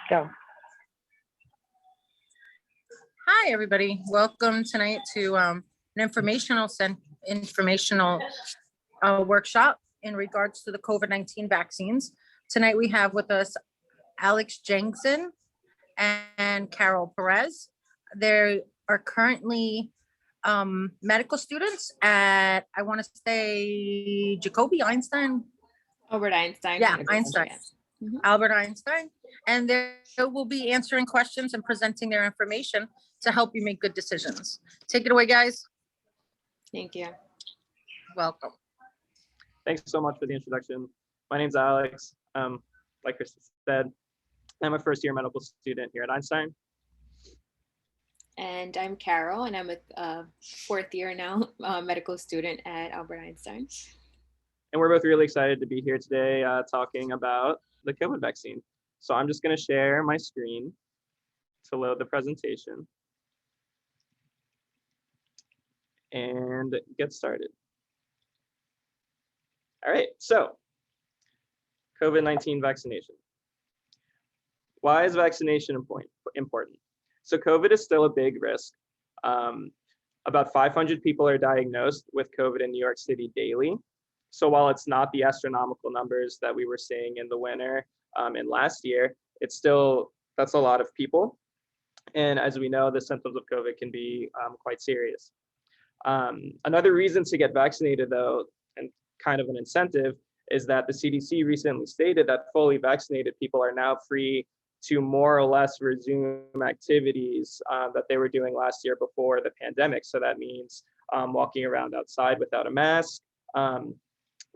Go. Hi, everybody. Welcome tonight to an informational workshop in regards to the COVID-19 vaccines. Tonight we have with us Janzen Karol Perez. They are currently medical students at, I want to say, Einstein. Albert Einstein. Yeah, Einstein. Mm-hmm. Albert Einstein. And they will be answering questions and presenting their information to help you make good decisions. Take it away, guys. Thank you. Welcome. Thanks so much for the introduction. My name's Alex. Like Krista said, I'm a first-year medical student here at Einstein. And I'm Carol, and I'm a fourth year now medical student at Albert Einstein. And we're both really excited to be here today talking about the COVID vaccine. So I'm just going to share my screen to load the presentation and get started. All right, so COVID-19 vaccination. Why is vaccination important? So COVID is still a big risk. About 500 people are diagnosed with COVID in New York City daily. So while it's not the astronomical numbers that we were seeing in the winter and last year, that's a lot of people. And as we know, the symptoms of COVID can be quite serious. Another reason to get vaccinated, though, and kind of an incentive, is that the CDC recently stated that fully vaccinated people are now free to more or less resume activities that they were doing last year before the pandemic. So that means walking around outside without a mask,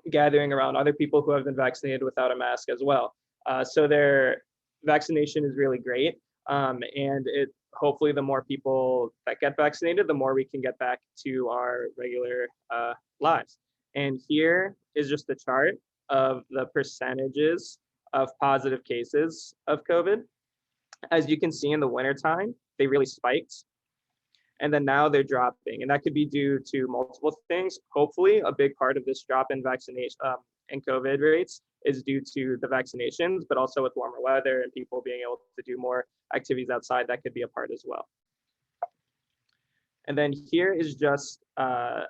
gathering around other people who have been vaccinated without a mask as well. So their vaccination is really great. And hopefully the more people that get vaccinated, the more we can get back to our regular lives. And here is just a chart of the percentages of positive cases of COVID. As you can see in the wintertime, they really spiked. And then now they're dropping. And that could be due to multiple things. Hopefully, a big part of this drop in vaccination and COVID rates is due to the vaccinations, but also with warmer weather and people being able to do more activities outside, that could be a part as well. And then here is just a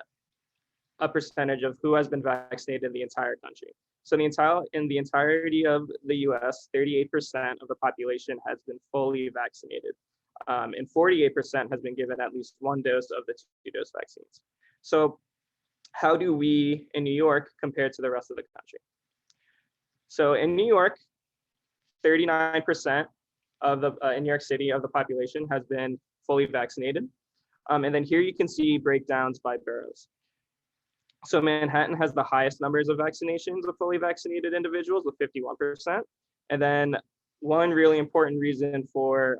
percentage of who has been vaccinated in the entire country. So in the entirety of the US, 38% of the population has been fully vaccinated. And 48% has been given at least one dose of the 2-dose vaccines. So how do we in New York compare to the rest of the country? So in New York, 39% of in New York City of the population has been fully vaccinated. And then here you can see breakdowns by boroughs. So Manhattan has the highest numbers of vaccinations of fully vaccinated individuals with 51%. And then one really important reason for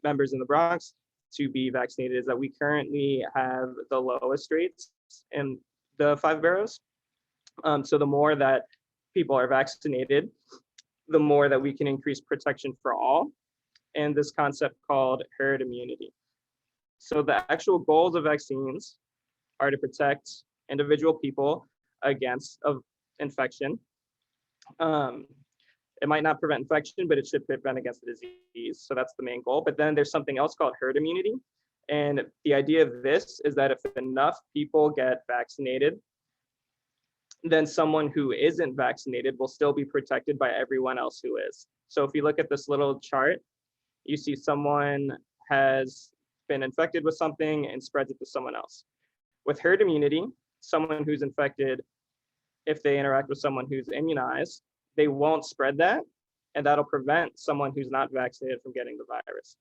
members in the Bronx to be vaccinated is that we currently have the lowest rates in the 5 boroughs. So the more that people are vaccinated, the more that we can increase protection for all, and this concept called herd immunity. So the actual goals of vaccines are to protect individual people against infection. It might not prevent infection, but it should prevent against the disease. So that's the main goal. But then there's something else called herd immunity. And the idea of this is that if enough people get vaccinated, then someone who isn't vaccinated will still be protected by everyone else who is. So if you look at this little chart, you see someone has been infected with something and spreads it to someone else. With herd immunity, someone who's infected, if they interact with someone who's immunized, they won't spread that, and that'll prevent someone who's not vaccinated from getting the virus.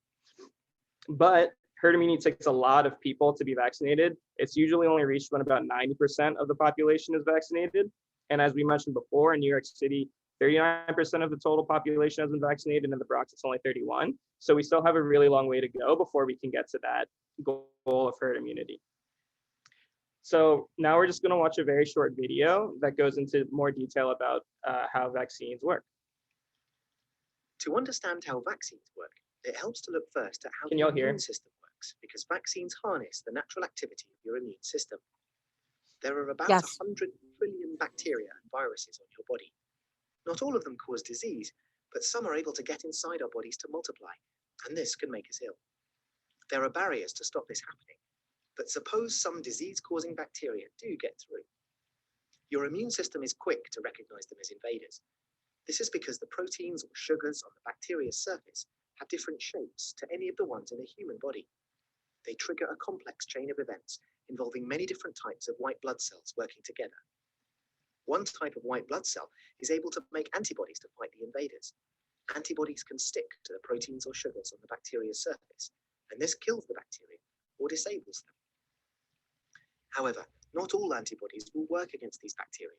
But herd immunity takes a lot of people to be vaccinated. It's usually only reached when about 90% of the population is vaccinated. And as we mentioned before, in New York City, 39% of the total population has been vaccinated, and in the Bronx, it's only 31. So we still have a really long way to go before we can get to that goal of herd immunity. So now we're just going to watch a very short video that goes into more detail about how vaccines work. To understand how vaccines work, it helps to look first at how Can the y'all hear? immune system works, because vaccines harness the natural activity of your immune system. There are about Yes. 100 billion bacteria and viruses on your body. Not all of them cause disease, but some are able to get inside our bodies to multiply, and this can make us ill. There are barriers to stop this happening, but suppose some disease-causing bacteria do get through. Your immune system is quick to recognize them as invaders. This is because the proteins or sugars on the bacteria's surface have different shapes to any of the ones in a human body. They trigger a complex chain of events involving many different types of white blood cells working together. One type of white blood cell is able to make antibodies to fight the invaders. Antibodies can stick to the proteins or sugars on the bacteria's surface, and this kills the bacteria or disables them. However, not all antibodies will work against these bacteria.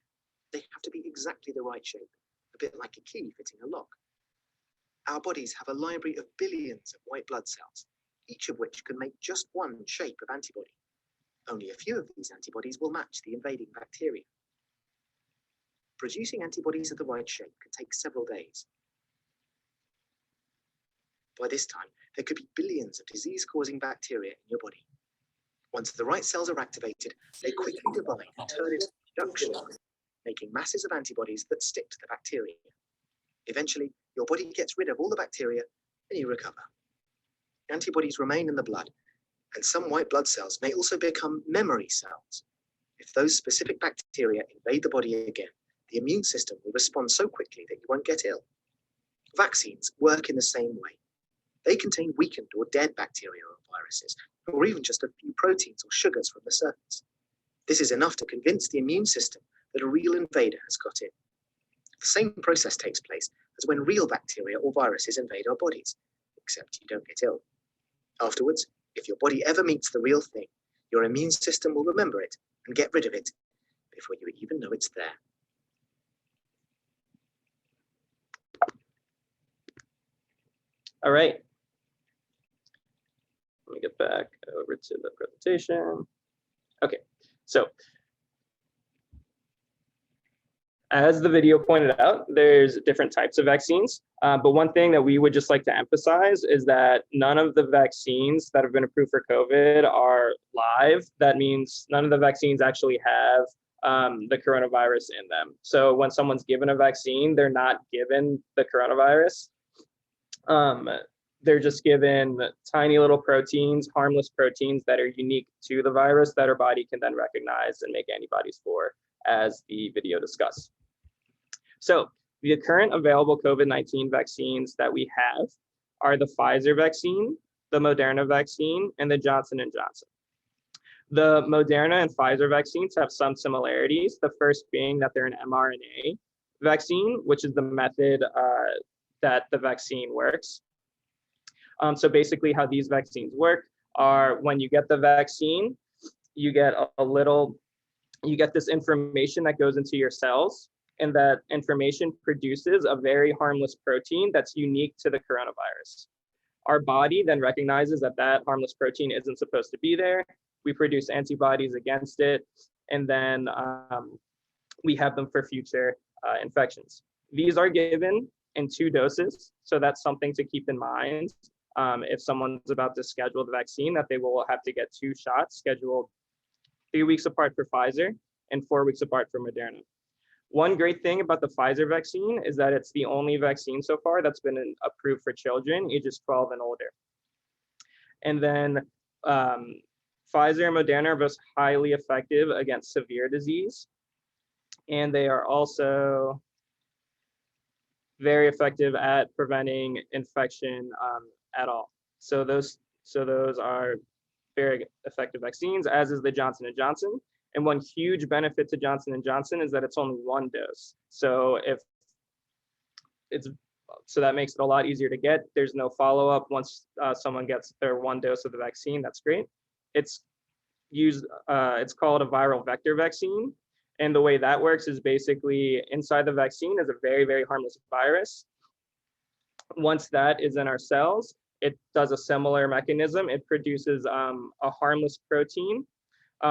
They have to be exactly the right shape, a bit like a key fitting a lock. Our bodies have a library of billions of white blood cells, each of which can make just one shape of antibody. Only a few of these antibodies will match the invading bacteria. Producing antibodies of the right shape can take several days. By this time, there could be billions of disease-causing bacteria in your body. Once the right cells are activated, they quickly divide and turn into production, making masses of antibodies that stick to the bacteria. Eventually, your body gets rid of all the bacteria and you recover. Antibodies remain in the blood, and some white blood cells may also become memory cells. If those specific bacteria invade the body again, the immune system will respond so quickly that you won't get ill. Vaccines work in the same way. They contain weakened or dead bacteria or viruses, or even just a few proteins or sugars from the surface. This is enough to convince the immune system that a real invader has got in. The same process takes place as when real bacteria or viruses invade our bodies, except you don't get ill. Afterwards, if your body ever meets the real thing, your immune system will remember it and get rid of it before you even know it's there. All right. Let me get back over to the presentation. Okay, so as the video pointed out, there's different types of vaccines, but one thing that we would just like to emphasize is that none of the vaccines that have been approved for COVID are live. That means none of the vaccines actually have the coronavirus in them. So when someone's given a vaccine, they're not given the coronavirus. They're just given tiny little proteins, harmless proteins that are unique to the virus that our body can then recognize and make antibodies for, as the video discussed. So the current available COVID-19 vaccines that we have are the Pfizer vaccine, the Moderna vaccine, and the Johnson & Johnson. The Moderna and Pfizer vaccines have some similarities, the first being that they're an mRNA vaccine, which is the method that the vaccine works. So basically how these vaccines work are when you get the vaccine, you get you get this information that goes into your cells, and that information produces a very harmless protein that's unique to the coronavirus. Our body then recognizes that that harmless protein isn't supposed to be there. We produce antibodies against it, and then we have them for future infections. These are given in 2 doses, so that's something to keep in mind. If someone's about to schedule the vaccine, that they will have to get 2 shots scheduled 3 weeks apart for Pfizer and 4 weeks apart for Moderna. One great thing about the Pfizer vaccine is that it's the only vaccine so far that's been approved for children ages 12 and older. And then Pfizer and Moderna are both highly effective against severe disease, and they are also very effective at preventing infection at all. So those are very effective vaccines, as is the Johnson & Johnson. And one huge benefit to Johnson & Johnson is that it's only 1 dose. So so that makes it a lot easier to get. There's no follow-up once someone gets their 1 dose of the vaccine. That's great. It's called a viral vector vaccine. And the way that works is basically inside the vaccine is a very, very harmless virus. Once that is in our cells, it does a similar mechanism. It produces a harmless protein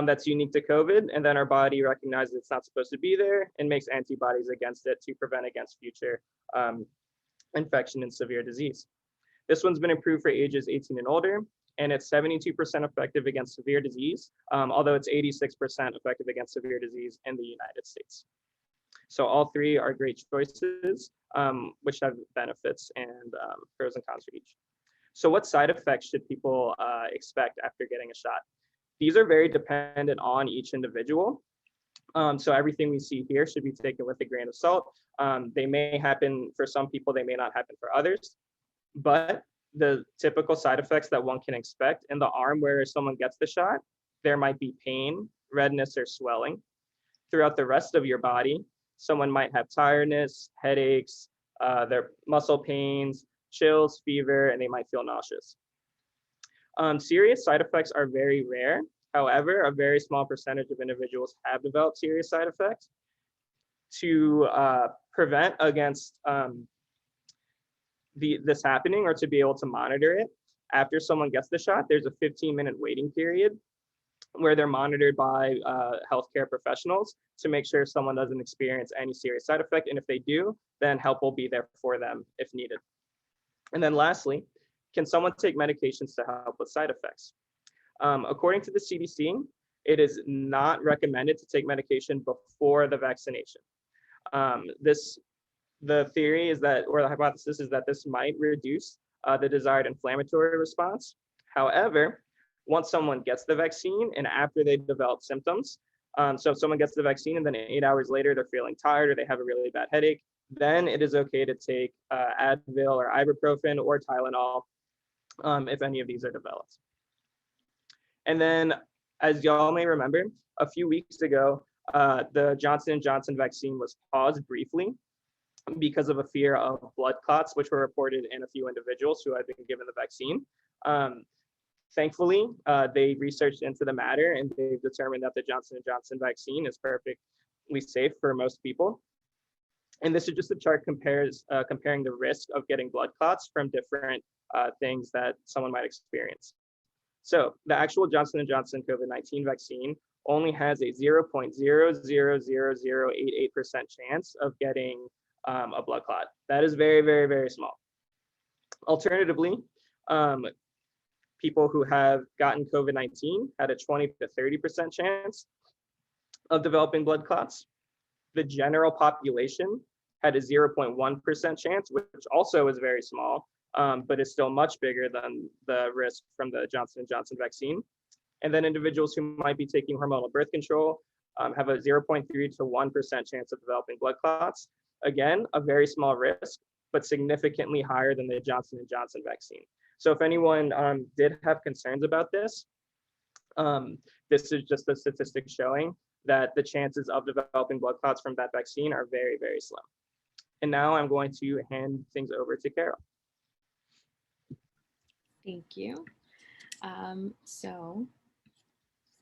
that's unique to COVID, and then our body recognizes it's not supposed to be there and makes antibodies against it to prevent against future infection and severe disease. This one's been approved for ages 18 and older, and it's 72% effective against severe disease, although it's 86% effective against severe disease in the United States. So all three are great choices, which have benefits and pros and cons for each. So what side effects should people expect after getting a shot? These are very dependent on each individual. So everything we see here should be taken with a grain of salt. They may happen for some people, they may not happen for others, but the typical side effects that one can expect in the arm where someone gets the shot, there might be pain, redness, or swelling. Throughout the rest of your body, someone might have tiredness, headaches, their muscle pains, chills, fever, and they might feel nauseous. Serious side effects are very rare. However, a very small percentage of individuals have developed serious side effects. To prevent against this happening, or to be able to monitor it, after someone gets the shot, there's a 15-minute waiting period where they're monitored by healthcare professionals to make sure someone doesn't experience any serious side effect. And if they do, then help will be there for them if needed. And then lastly, can someone take medications to help with side effects? According to the CDC, it is not recommended to take medication before the vaccination. The theory is that, or the hypothesis is that this might reduce the desired inflammatory response. However, once someone gets the vaccine and after they develop symptoms, so if someone gets the vaccine and then 8 hours later they're feeling tired or they have a really bad headache, then it is okay to take Advil or ibuprofen or Tylenol if any of these are developed. And then, as y'all may remember, a few weeks ago, the Johnson & Johnson vaccine was paused briefly because of a fear of blood clots, which were reported in a few individuals who had been given the vaccine. Thankfully, they researched into the matter and they've determined that the Johnson & Johnson vaccine is perfectly safe for most people. And this is just a chart comparing the risk of getting blood clots from different things that someone might experience. So the actual Johnson & Johnson COVID-19 vaccine only has a 0.0000088% chance of getting a blood clot. That is very, very, very small. Alternatively, people who have gotten COVID-19 had a 20 to 30% chance of developing blood clots. The general population had a 0.1% chance, which also is very small, but is still much bigger than the risk from the Johnson & Johnson vaccine. And then individuals who might be taking hormonal birth control have a 0.3 to 1% chance of developing blood clots. Again, a very small risk, but significantly higher than the Johnson & Johnson vaccine. So if anyone did have concerns about this, this is just a statistic showing that the chances of developing blood clots from that vaccine are very, very slim. And now I'm going to hand things over to Carol. Thank you. So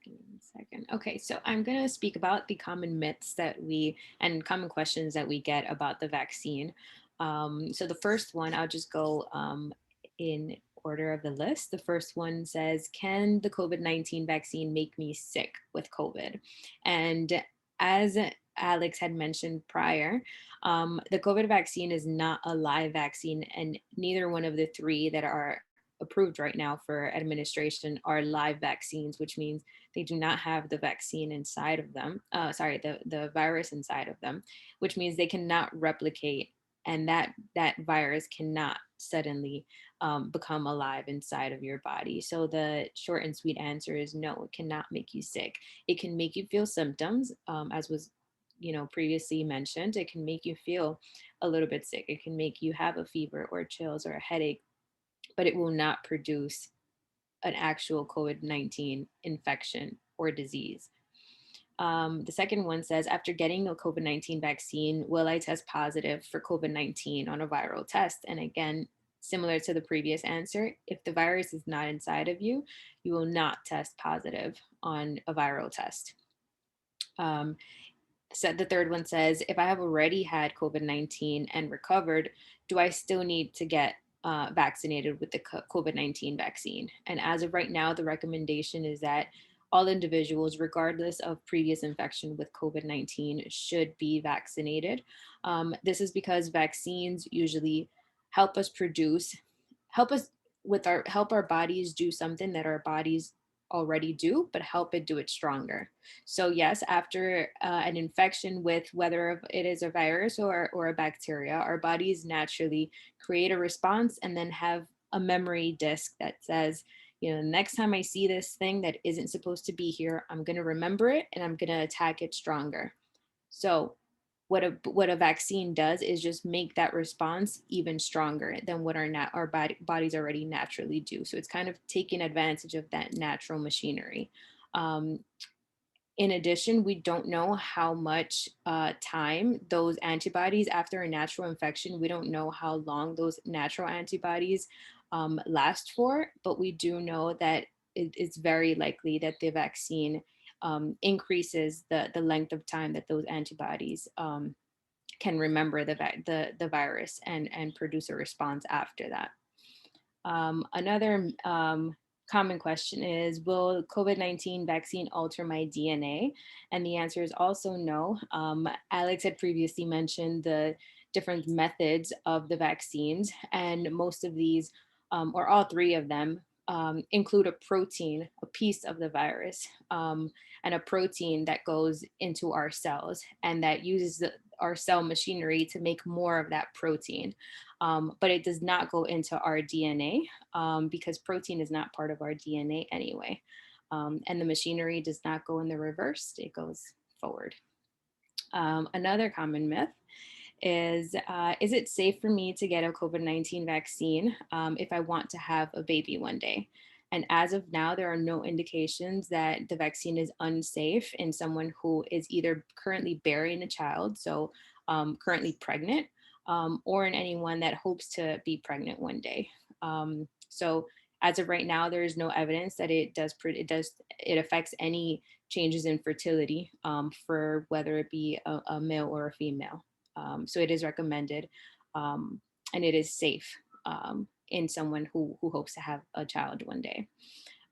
give me 1 second. Okay, so I'm going to speak about the common myths and common questions that we get about the vaccine. So the first one, I'll just go in order of the list. The first one says, can the COVID-19 vaccine make me sick with COVID? And as Alex had mentioned prior, the COVID vaccine is not a live vaccine, and neither one of the three that are approved right now for administration are live vaccines, which means they do not have the vaccine inside of them, the virus inside of them, which means they cannot replicate, and that virus cannot suddenly become alive inside of your body. So the short and sweet answer is no, it cannot make you sick. It can make you feel symptoms, as was previously mentioned. It can make you feel a little bit sick. It can make you have a fever or chills or a headache, but it will not produce an actual COVID-19 infection or disease. The second one says, after getting a COVID-19 vaccine, will I test positive for COVID-19 on a viral test? And again, similar to the previous answer, if the virus is not inside of you, you will not test positive on a viral test. So the third one says, if I have already had COVID-19 and recovered, do I still need to get vaccinated with the COVID-19 vaccine? And as of right now, the recommendation is that all individuals, regardless of previous infection with COVID-19, should be vaccinated. This is because vaccines usually help our bodies do something that our bodies already do, but help it do it stronger. So yes, after an infection with whether it is a virus or a bacteria, our bodies naturally create a response and then have a memory disk that says, you know, next time I see this thing that isn't supposed to be here, I'm going to remember it and I'm going to attack it stronger. So what a vaccine does is just make that response even stronger than what our bodies already naturally do. So it's kind of taking advantage of that natural machinery. Um, in addition, we don't know how much time those antibodies after a natural infection, we don't know how long those natural antibodies last for, but we do know that it's very likely that the vaccine increases the length of time that those antibodies can remember the virus and produce a response after that. Another common question is, will COVID-19 vaccine alter my DNA? And the answer is also no. Alex had previously mentioned the different methods of the vaccines, and most of these, or all three of them, include a protein, a piece of the virus, and a protein that goes into our cells and that uses our cell machinery to make more of that protein. But it does not go into our DNA because protein is not part of our DNA anyway. And the machinery does not go in the reverse, it goes forward. Another common myth is it safe for me to get a COVID-19 vaccine if I want to have a baby one day? And as of now, there are no indications that the vaccine is unsafe in someone who is either currently bearing a child, so currently pregnant, or in anyone that hopes to be pregnant one day. So as of right now, there is no evidence that it affects any changes in fertility for whether it be a male or a female. So it is recommended and it is safe in someone who hopes to have a child one day.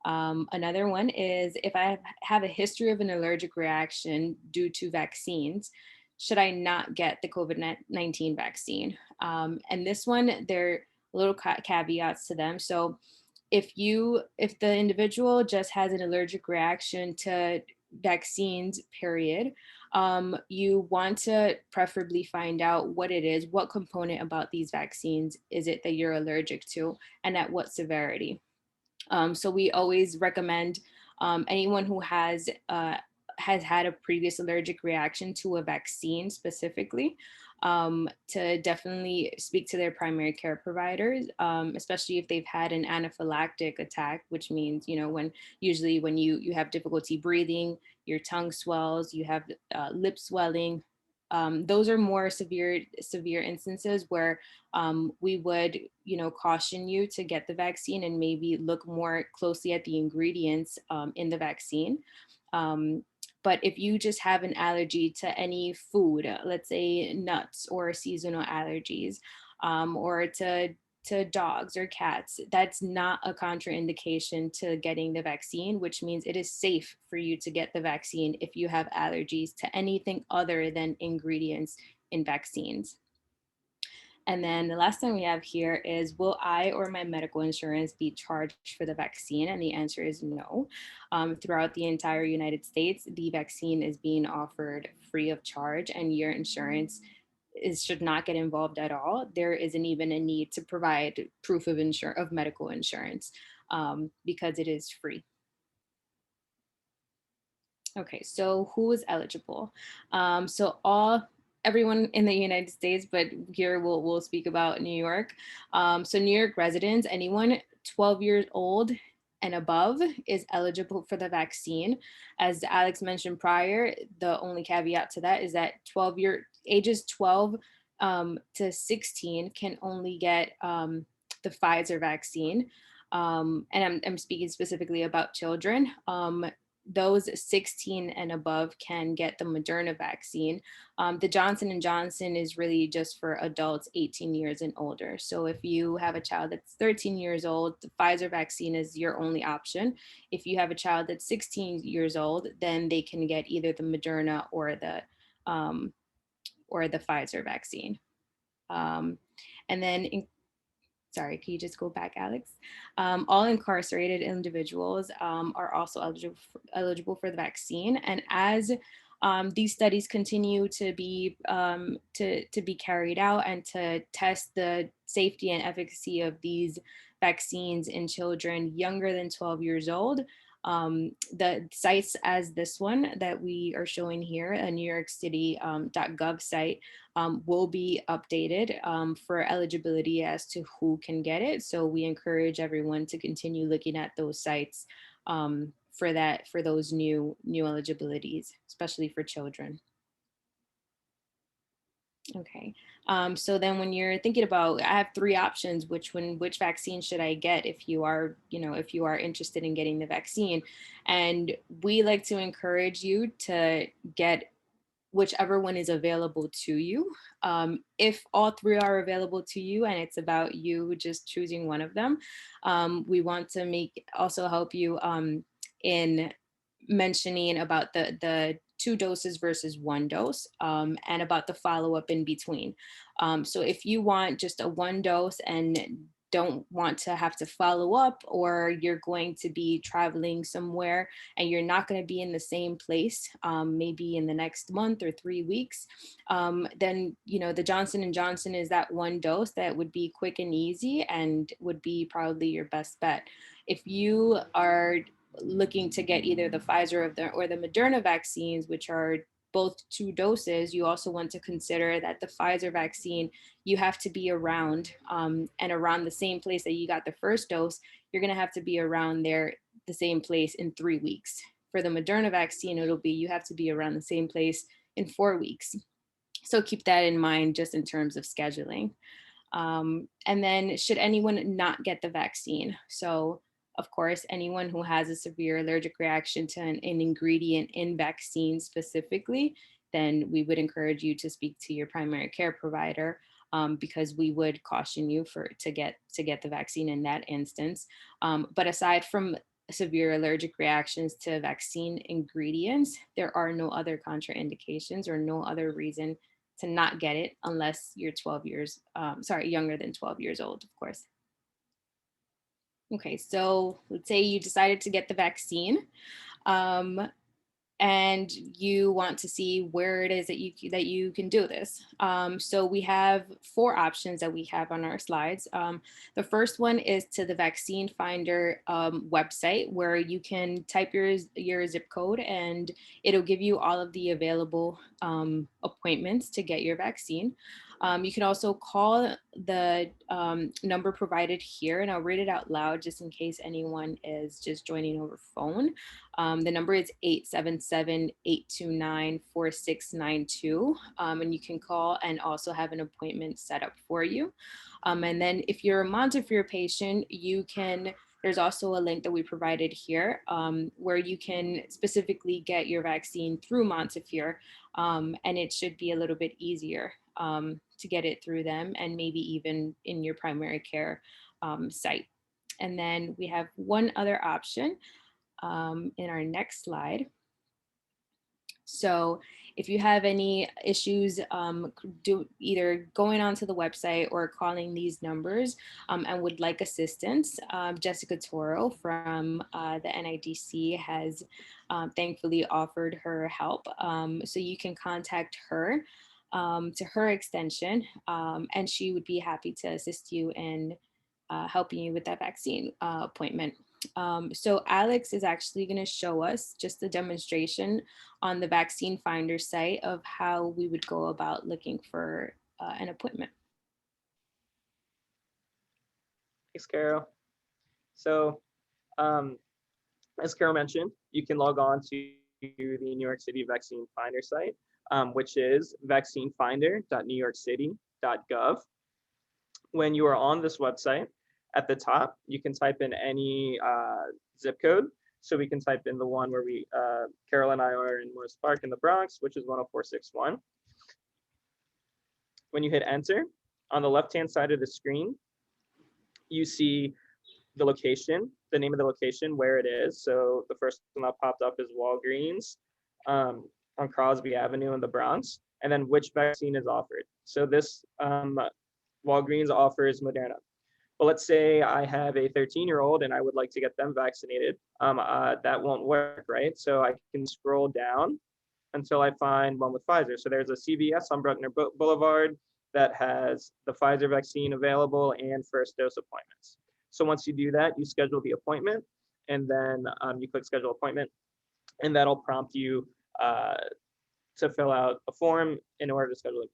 Another one is, if I have a history of an allergic reaction due to vaccines, should I not get the COVID-19 vaccine? And this one, there are little caveats to them. So if the individual just has an allergic reaction to vaccines, period, you want to preferably find out what it is, what component about these vaccines is it that you're allergic to, and at what severity. So we always recommend anyone who has had a previous allergic reaction to a vaccine specifically to definitely speak to their primary care providers, especially if they've had an anaphylactic attack, which means, you know, when you have difficulty breathing, your tongue swells, you have lip swelling. Those are more severe instances where we would, you know, caution you to get the vaccine and maybe look more closely at the ingredients in the vaccine. But if you just have an allergy to any food, let's say nuts or seasonal allergies, or to dogs or cats, that's not a contraindication to getting the vaccine, which means it is safe for you to get the vaccine if you have allergies to anything other than ingredients in vaccines. And then the last thing we have here is, will I or my medical insurance be charged for the vaccine? And the answer is no. Throughout the entire United States, the vaccine is being offered free of charge, and your insurance should not get involved at all. There isn't even a need to provide proof of medical insurance because it is free. Okay, so who is eligible? So everyone in the United States, but here we'll speak about New York. So New York residents, anyone 12 years old and above is eligible for the vaccine. As Alex mentioned prior, the only caveat to that is that ages 12 to 16 can only get the Pfizer vaccine. And I'm speaking specifically about children. Those 16 and above can get the Moderna vaccine. The Johnson & Johnson is really just for adults 18 years and older. So if you have a child that's 13 years old, the Pfizer vaccine is your only option. If you have a child that's 16 years old, then they can get either the Moderna or the Pfizer vaccine. And then sorry, can you just go back, Alex? All incarcerated individuals are also eligible for the vaccine. And as these studies continue to be carried out and to test the safety and efficacy of these vaccines in children younger than 12 years old, the sites as this one that we are showing here, a New York City .gov site, will be updated for eligibility as to who can get it. So we encourage everyone to continue looking at those sites for those new eligibilities, especially for children. Okay, so then when you're thinking about, I have three options, which vaccine should I get if you are interested in getting the vaccine? And we like to encourage you to get whichever one is available to you. If all three are available to you and it's about you just choosing one of them, we want to also help you in mentioning about the 2 doses versus 1 dose, and about the follow-up in between. So if you want just a 1 dose and don't want to have to follow up, or you're going to be traveling somewhere and you're not going to be in the same place, maybe in the next month or 3 weeks, then the Johnson & Johnson is that 1 dose that would be quick and easy and would be probably your best bet. If you are looking to get either the Pfizer or the Moderna vaccines, which are both 2 doses, you also want to consider that the Pfizer vaccine, you have to be around and around the same place that you got the first dose. You're going to have to be around there, the same place, in 3 weeks. For the Moderna vaccine, it'll be you have to be around the same place in 4 weeks. So keep that in mind just in terms of scheduling. And then should anyone not get the vaccine? So of course, anyone who has a severe allergic reaction to an ingredient in vaccine specifically, then we would encourage you to speak to your primary care provider, because we would caution you to get the vaccine in that instance. But aside from severe allergic reactions to vaccine ingredients, there are no other contraindications or no other reason to not get it unless you're younger than 12 years old, of course. Okay, so let's say you decided to get the vaccine, and you want to see where it is that you can do this. So we have 4 options that we have on our slides. The first one is to the Vaccine Finder website, where you can type your zip code and it'll give you all of the available appointments to get your vaccine. You can also call the number provided here, and I'll read it out loud just in case anyone is just joining over phone. The number is 877-829-4692, and you can call and also have an appointment set up for you. And then if you're a Montefiore patient, there's also a link that we provided here where you can specifically get your vaccine through Montefiore, and it should be a little bit easier to get it through them, and maybe even in your primary care site. And then we have one other option in our next slide. So if you have any issues, either going onto the website or calling these numbers and would like assistance, Jessica Toro from the NIDC has thankfully offered her help. So you can contact her to her extension, and she would be happy to assist you in helping you with that vaccine appointment. So Alex is actually going to show us just a demonstration on the Vaccine Finder site of how we would go about looking for an appointment. Thanks, Carol. So as Carol mentioned, you can log on to the New York City Vaccine Finder site, which is vaccinefinder.newyorkcity.gov. When you are on this website, at the top, you can type in any zip code. So we can type in the one where Carol and I are in Morris Park in the Bronx, which is 10461. When you hit enter, on the left-hand side of the screen, you see the location, the name of the location, where it is. So the first one that popped up is Walgreens on Crosby Avenue in the Bronx, and then which vaccine is offered. So this Walgreens offers Moderna. But let's say I have a 13-year-old and I would like to get them vaccinated. That won't work, right? So I can scroll down until I find one with Pfizer. So there's a CVS on Bruckner Boulevard that has the Pfizer vaccine available and first dose appointments. So once you do that, you schedule the appointment, and then you click schedule appointment, and that'll prompt you to fill out a form in order to schedule an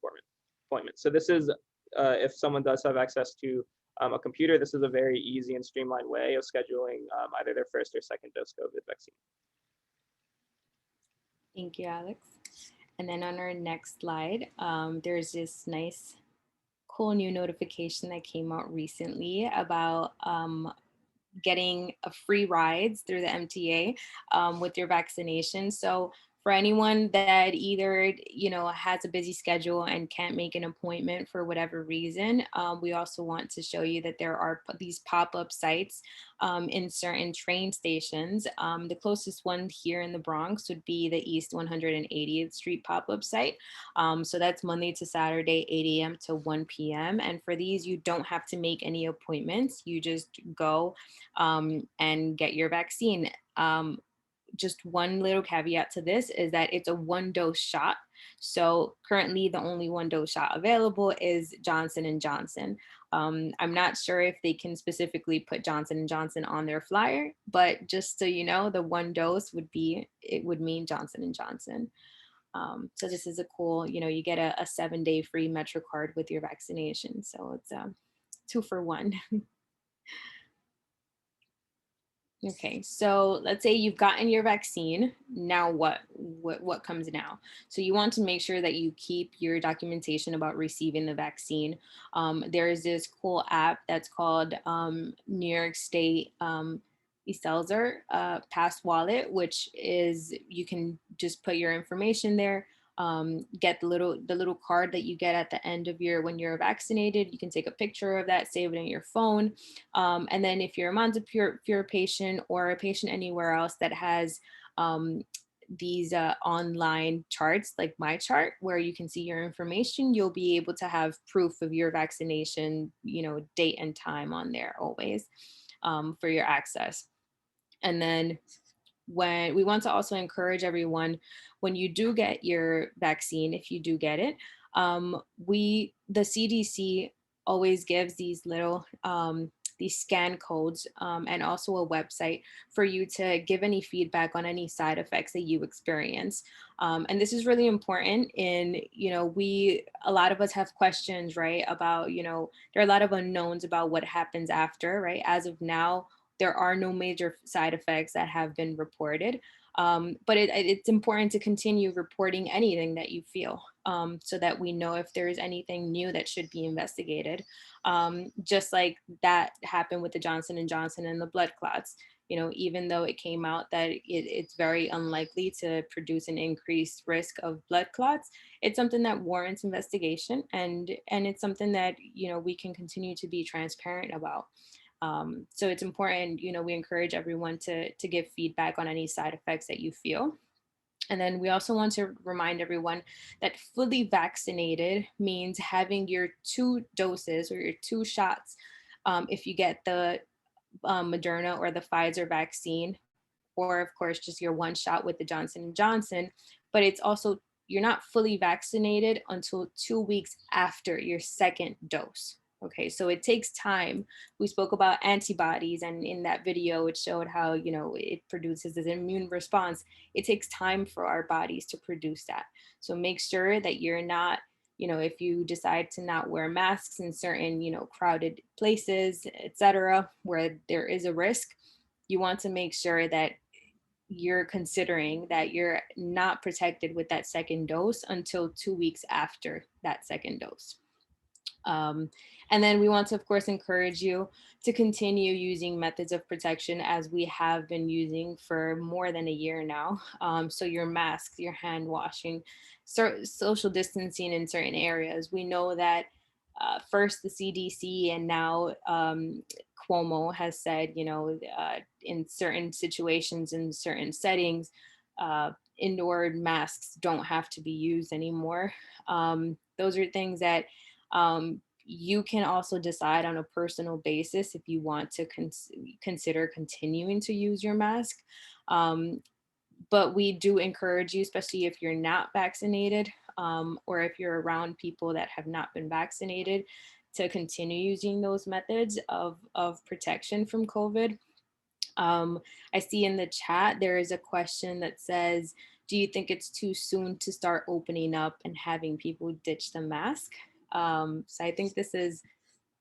appointment. So this is, if someone does have access to a computer, this is a very easy and streamlined way of scheduling either their first or second dose COVID vaccine. Thank you, Alex. And then on our next slide, there's this nice, cool new notification that came out recently about getting free rides through the MTA with your vaccination. So for anyone that either, has a busy schedule and can't make an appointment for whatever reason, we also want to show you that there are these pop-up sites in certain train stations. The closest one here in the Bronx would be the East 180th Street pop-up site. So that's Monday to Saturday, 8 a.m. to 1 p.m. And for these, you don't have to make any appointments. You just go and get your vaccine. Just one little caveat to this is that it's a 1-dose shot. So currently the only 1-dose shot available is Johnson & Johnson. I'm not sure if they can specifically put Johnson & Johnson on their flyer, but just so you know, the 1 dose would mean Johnson & Johnson. So this is a cool, you get a 7-day free Metro card with your vaccination. So it's 2 for 1. Okay, so let's say you've gotten your vaccine. Now what comes now? So you want to make sure that you keep your documentation about receiving the vaccine. There is this cool app that's called New York State Excelsior Pass Wallet, which is, you can just put your information there. Get the little card that you get at the end of when you're vaccinated. You can take a picture of that, save it in your phone. And then if you're a Montefiore patient or a patient anywhere else that has these online charts like my chart where you can see your information, you'll be able to have proof of your vaccination, date and time on there always for your access. And then when we want to also encourage everyone, when you do get your vaccine, if you do get it, the CDC always gives these little these scan codes and also a website for you to give any feedback on any side effects that you experience. And this is really important in, a lot of us have questions, right, about, there are a lot of unknowns about what happens after, right? As of now, there are no major side effects that have been reported, but it's important to continue reporting anything that you feel so that we know if there is anything new that should be investigated. Just like that happened with the Johnson & Johnson and the blood clots. Even though it came out that it's very unlikely to produce an increased risk of blood clots, it's something that warrants investigation, and it's something that we can continue to be transparent about. So it's important, we encourage everyone to give feedback on any side effects that you feel. And then we also want to remind everyone that fully vaccinated means having your 2 doses or your 2 shots. If you get the Moderna or the Pfizer vaccine, or of course just your 1 shot with the Johnson & Johnson, but it's also, you're not fully vaccinated until 2 weeks after your 2nd dose. Okay, so it takes time. We spoke about antibodies, and in that video, it showed how, it produces this immune response. It takes time for our bodies to produce that. So make sure that you're not, if you decide to not wear masks in certain, crowded places, etc., where there is a risk, you want to make sure that you're considering that you're not protected with that 2nd dose until 2 weeks after that 2nd dose. And then we want to, of course, encourage you to continue using methods of protection as we have been using for more than a year now. So your masks, your hand washing, social distancing in certain areas. We know that first the CDC and now Cuomo has said, in certain situations, in certain settings, indoor masks don't have to be used anymore. Those are things that you can also decide on a personal basis if you want to consider continuing to use your mask. But we do encourage you, especially if you're not vaccinated, or if you're around people that have not been vaccinated, to continue using those methods of protection from COVID. I see in the chat there is a question that says, do you think it's too soon to start opening up and having people ditch the mask? So I think this is,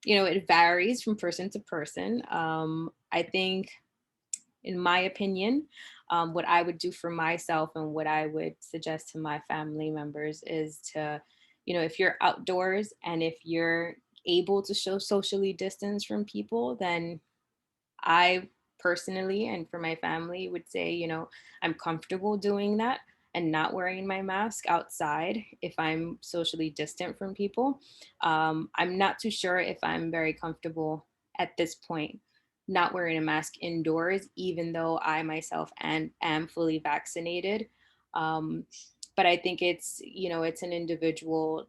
it varies from person to person. I think, in my opinion, what I would do for myself and what I would suggest to my family members is to, if you're outdoors and if you're able to show socially distance from people, then I personally and for my family would say, I'm comfortable doing that and not wearing my mask outside if I'm socially distant from people. I'm not too sure if I'm very comfortable at this point not wearing a mask indoors, even though I myself am fully vaccinated. But I think it's an individual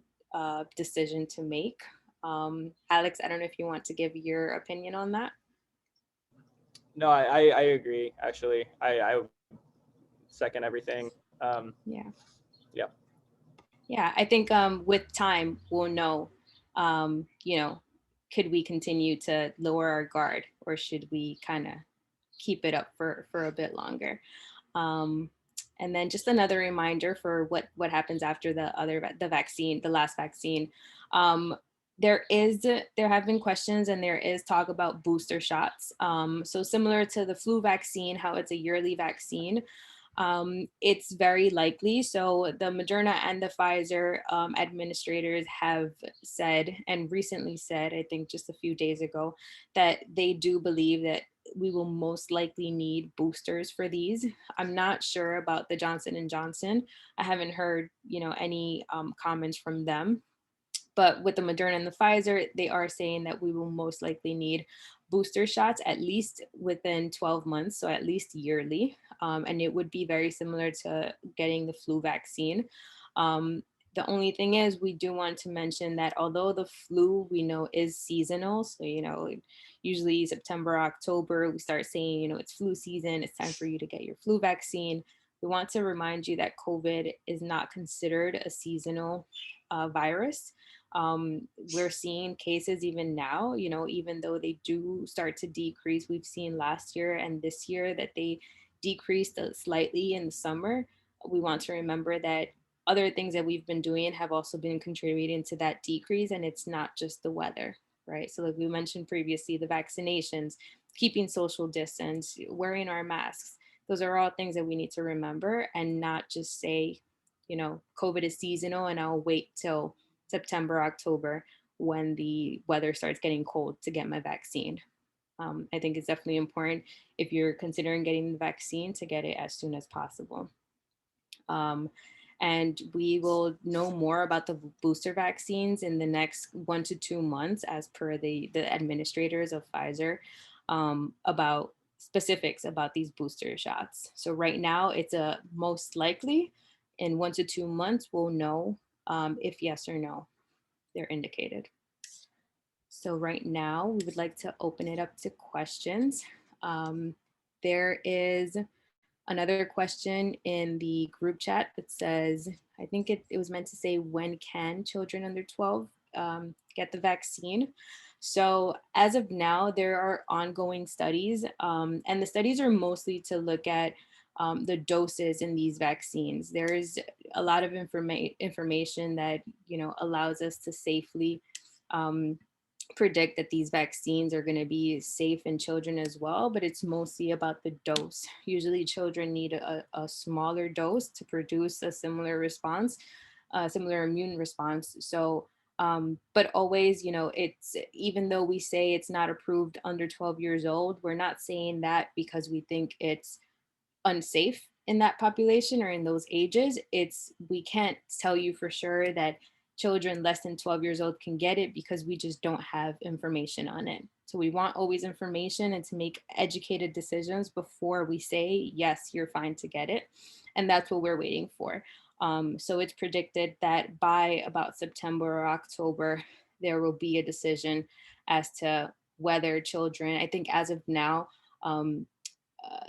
decision to make. Alex, I don't know if you want to give your opinion on that. No, I agree. Actually, I second everything. Yeah. Yeah. Yeah, I think with time we'll know, could we continue to lower our guard, or should we kind of keep it up for a bit longer? And then just another reminder for what happens after the vaccine, the last vaccine. There have been questions and there is talk about booster shots. So similar to the flu vaccine, how it's a yearly vaccine. It's very likely. So the Moderna and the Pfizer administrators have said, and recently said, I think just a few days ago, that they do believe that we will most likely need boosters for these. I'm not sure about the Johnson and Johnson. I haven't heard, any comments from them. But with the Moderna and the Pfizer, they are saying that we will most likely need booster shots at least within 12 months, so at least yearly. And it would be very similar to getting the flu vaccine. The only thing is, we do want to mention that although the flu we know is seasonal, so usually September, October, we start saying, it's flu season, it's time for you to get your flu vaccine. We want to remind you that COVID is not considered a seasonal virus. We're seeing cases even now, even though they do start to decrease. We've seen last year and this year that they decreased slightly in the summer. We want to remember that other things that we've been doing have also been contributing to that decrease, and it's not just the weather, right? So like we mentioned previously, the vaccinations, keeping social distance, wearing our masks, those are all things that we need to remember and not just say, COVID is seasonal and I'll wait till September, October, when the weather starts getting cold to get my vaccine. I think it's definitely important if you're considering getting the vaccine to get it as soon as possible. And we will know more about the booster vaccines in the next 1 to 2 months, as per the administrators of Pfizer, about specifics about these booster shots. So right now, it's a most likely. In 1 to 2 months, we'll know if yes or no they're indicated. So right now, we would like to open it up to questions. There is another question in the group chat that says, I think it was meant to say, when can children under 12 get the vaccine? So as of now, there are ongoing studies, and the studies are mostly to look at the doses in these vaccines. There is a lot of information that allows us to safely predict that these vaccines are going to be safe in children as well, but it's mostly about the dose. Usually children need a smaller dose to produce a similar response, similar immune response. So, but always, it's, even though we say it's not approved under 12 years old, we're not saying that because we think it's unsafe in that population or in those ages. We can't tell you for sure that children less than 12 years old can get it because we just don't have information on it. So we want always information and to make educated decisions before we say, yes, you're fine to get it. And that's what we're waiting for. So it's predicted that by about September or October, there will be a decision as to whether children, I think as of now, um, uh,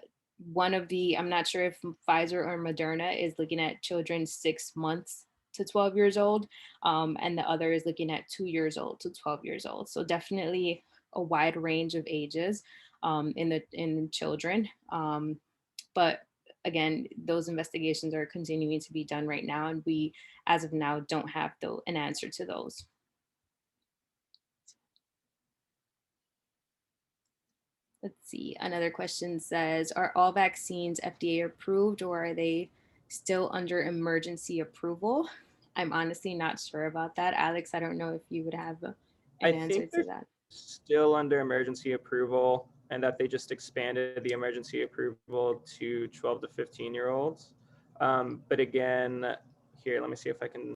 one of the, I'm not sure if Pfizer or Moderna is looking at children 6 months to 12 years old, and the other is looking at 2 years old to 12 years old. So definitely a wide range of ages in children. But again, those investigations are continuing to be done right now, and we, as of now, don't have an answer to those. Let's see. Another question says, are all vaccines FDA approved, or are they still under emergency approval? I'm honestly not sure about that. Alex, I don't know if you would have I an answer think to they're that. still under emergency approval, and that they just expanded the emergency approval to 12 to 15-year-olds. But again, here, let me see if I can.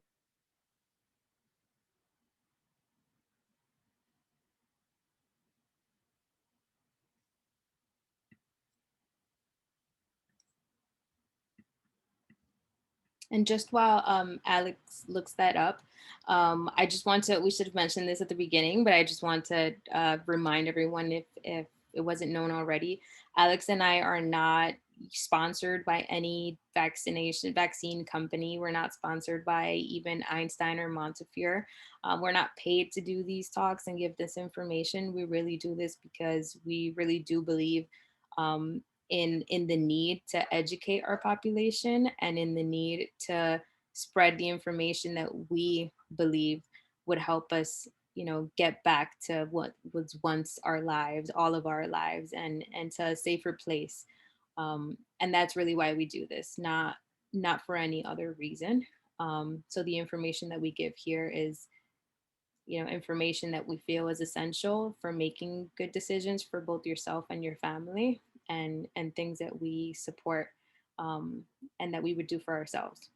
And just while Alex looks that up, I just want to, we should have mentioned this at the beginning, but I just want to remind everyone, if it wasn't known already, Alex and I are not sponsored by any vaccine company. We're not sponsored by even Einstein or Montefiore. We're not paid to do these talks and give this information. We really do this because we really do believe um, in the need to educate our population, and in the need to spread the information that we believe would help us, get back to what was once our lives, all of our lives, and to a safer place. And that's really why we do this, not for any other reason. So the information that we give here is, information that we feel is essential for making good decisions for both yourself and your family, and things that we support, um, and that we would do for ourselves.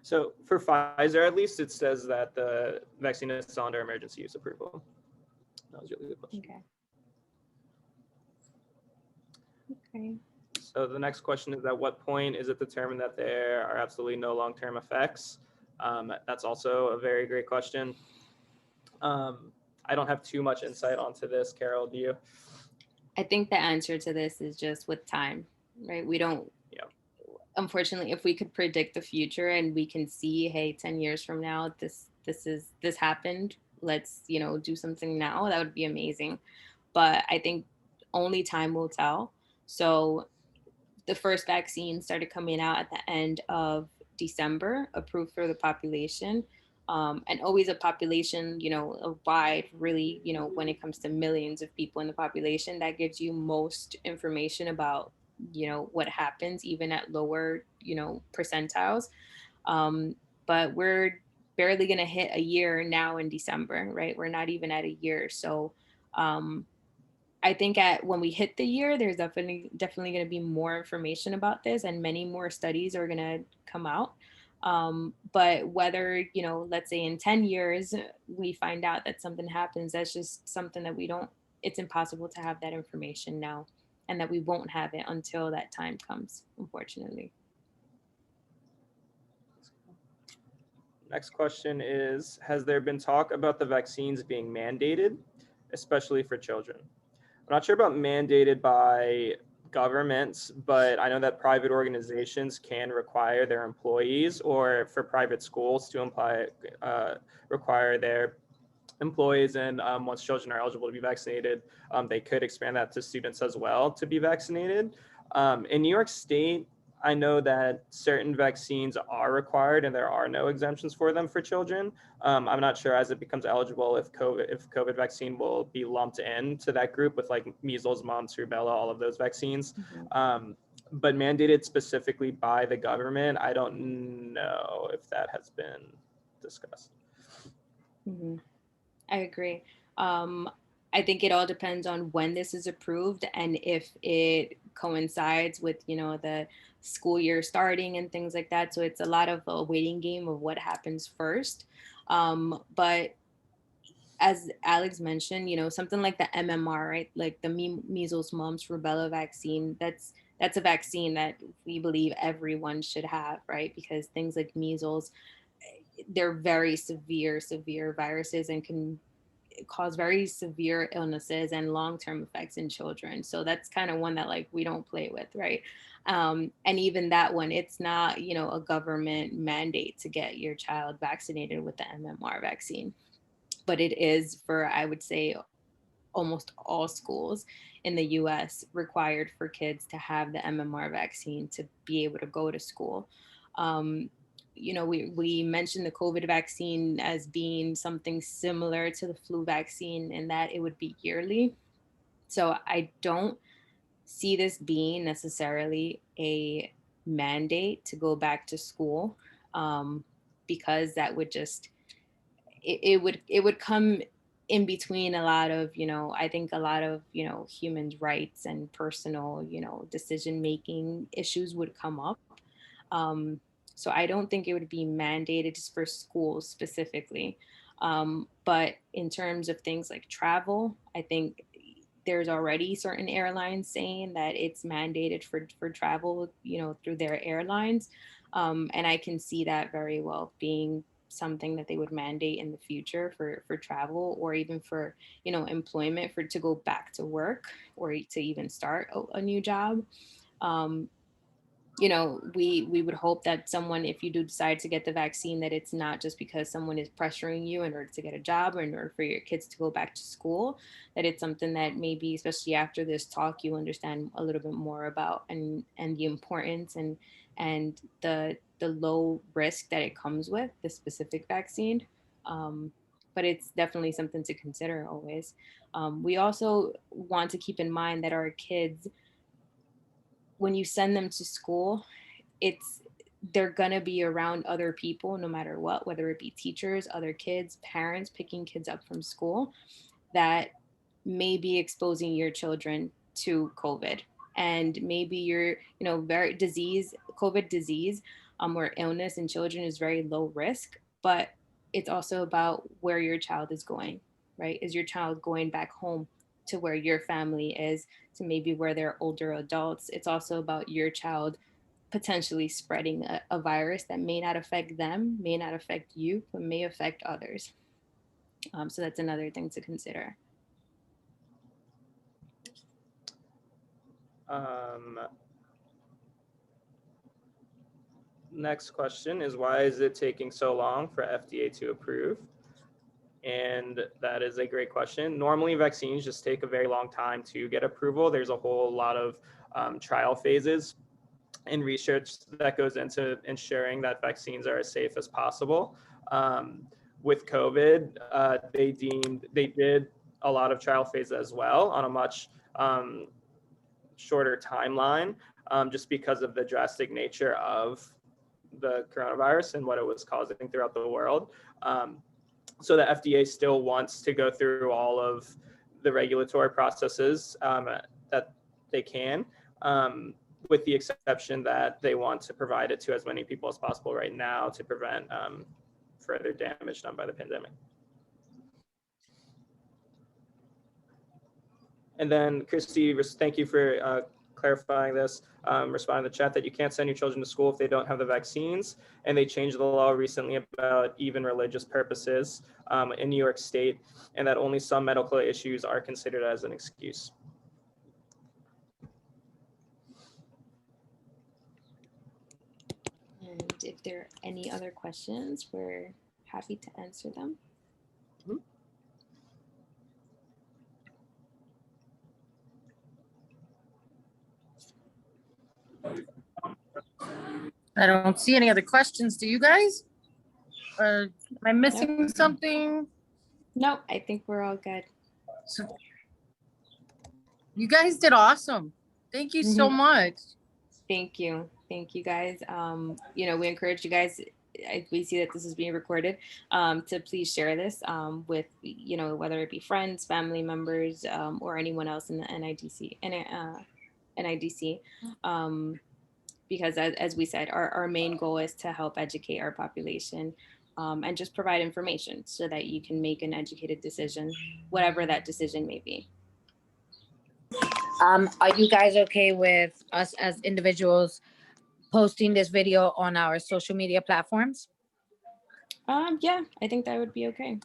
So for Pfizer, at least, it says that the vaccine is still under emergency use approval. That was a really good question. Okay. So the next question is, at what point is it determined that there are absolutely no long-term effects? That's also a very great question. I don't have too much insight onto this. Carol, do you? I think the answer to this is just with time, right? We don't, Yeah. Unfortunately, if we could predict the future and we can see, hey, 10 years from now, this happened, let's, do something now, that would be amazing. But I think only time will tell. So the first vaccine started coming out at the end of December, approved for the population. And always a population, a wide, really, when it comes to millions of people in the population, that gives you most information about, what happens even at lower, percentiles. But we're barely going to hit a year now in December, right? We're not even at a year. So I think when we hit the year, there's definitely going to be more information about this, and many more studies are going to come out. But whether, let's say in 10 years, we find out that something happens, that's just something that it's impossible to have that information now, and that we won't have it until that time comes, unfortunately. Next question is, has there been talk about the vaccines being mandated, especially for children? I'm not sure about mandated by governments, but I know that private organizations can require their employees, or for private schools to require their employees, and once children are eligible to be vaccinated, they could expand that to students as well to be vaccinated. In New York State, I know that certain vaccines are required and there are no exemptions for them for children. I'm not sure, as it becomes eligible, if COVID vaccine will be lumped into that group with like measles, mumps, rubella, all of those vaccines. Mm-hmm. But mandated specifically by the government, I don't know if that has been discussed. Mm-hmm. I agree. I think it all depends on when this is approved and if it coincides with, the school year starting and things like that. So it's a lot of a waiting game of what happens first. But as Alex mentioned, something like the MMR, right? Like the measles, mumps, rubella vaccine, that's a vaccine that we believe everyone should have, right? Because things like measles, they're very severe viruses and can cause very severe illnesses and long-term effects in children. So that's kind of one that like we don't play with, right? And even that one, it's not, you know, a government mandate to get your child vaccinated with the MMR vaccine, but it is for, I would say, almost all schools in the US required for kids to have the MMR vaccine to be able to go to school. You know, we mentioned the COVID vaccine as being something similar to the flu vaccine in that it would be yearly. So I don't see this being necessarily a mandate to go back to school, because that would just, it would come in between a lot of, you know, I think a lot of, you know, human rights and personal, you know, decision making issues would come up. So I don't think it would be mandated just for schools specifically. But in terms of things like travel, I think there's already certain airlines saying that it's mandated for travel, you know, through their airlines. And I can see that very well being something that they would mandate in the future for travel, or even for, you know, employment, for to go back to work or to even start a new job. You know, we would hope that someone, if you do decide to get the vaccine, that it's not just because someone is pressuring you in order to get a job or in order for your kids to go back to school, that it's something that maybe, especially after this talk, you understand a little bit more about, and the importance and the low risk that it comes with the specific vaccine. But it's definitely something to consider always. We also want to keep in mind that our kids, when you send them to school, it's, they're gonna be around other people no matter what, whether it be teachers, other kids, parents picking kids up from school, that may be exposing your children to COVID. And maybe you're, you know, very disease, COVID disease, or illness in children is very low risk, but it's also about where your child is going, right? Is your child going back home to where your family is, to maybe where they're older adults? It's also about your child potentially spreading a virus that may not affect them, may not affect you, but may affect others. So that's another thing to consider. Next question is, why is it taking so long for FDA to approve? And that is a great question. Normally vaccines just take a very long time to get approval. There's a whole lot of trial phases and research that goes into ensuring that vaccines are as safe as possible. With COVID, they did a lot of trial phases as well on a much shorter timeline, just because of the drastic nature of the coronavirus and what it was causing throughout the world. So the FDA still wants to go through all of the regulatory processes that they can, with the exception that they want to provide it to as many people as possible right now to prevent further damage done by the pandemic. And then Christy, thank you for clarifying this, responding to the chat that you can't send your children to school if they don't have the vaccines. And they changed the law recently about even religious purposes in New York State, and that only some medical issues are considered as an excuse. And if there are any other questions, we're happy to answer them. I don't see any other questions. Do you guys? Am I missing something? No, I think we're all good. So, you guys did awesome. Thank you so much. Thank you. Thank you guys. You know, we encourage you guys, we see that this is being recorded, to please share this with, you know, whether it be friends, family members, or anyone else in the NIDC. Because as we said, our main goal is to help educate our population, and just provide information so that you can make an educated decision, whatever that decision may be. Are you guys okay with us as individuals posting this video on our social media platforms? Yeah, I think that would be okay.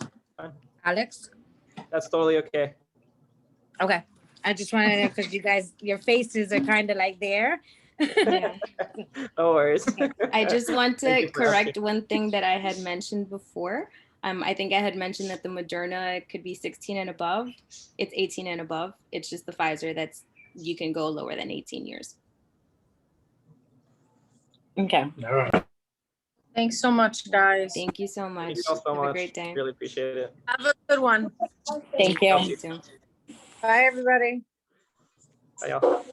Alex? That's totally okay. Okay. I just wanted to, because you guys, your faces are kind of like there. Yeah. No worries. I just want Thank to you for asking. correct one thing that I had mentioned before. I think I had mentioned that the Moderna could be 16 and above. It's 18 and above. It's just the Pfizer that's you can go lower than 18 years. Okay. Thanks so much, guys. Thank you so much. Thank you all so Have a much. great day. Really appreciate it. Have a good one. Thank you. You too. Bye, everybody. Bye, y'all.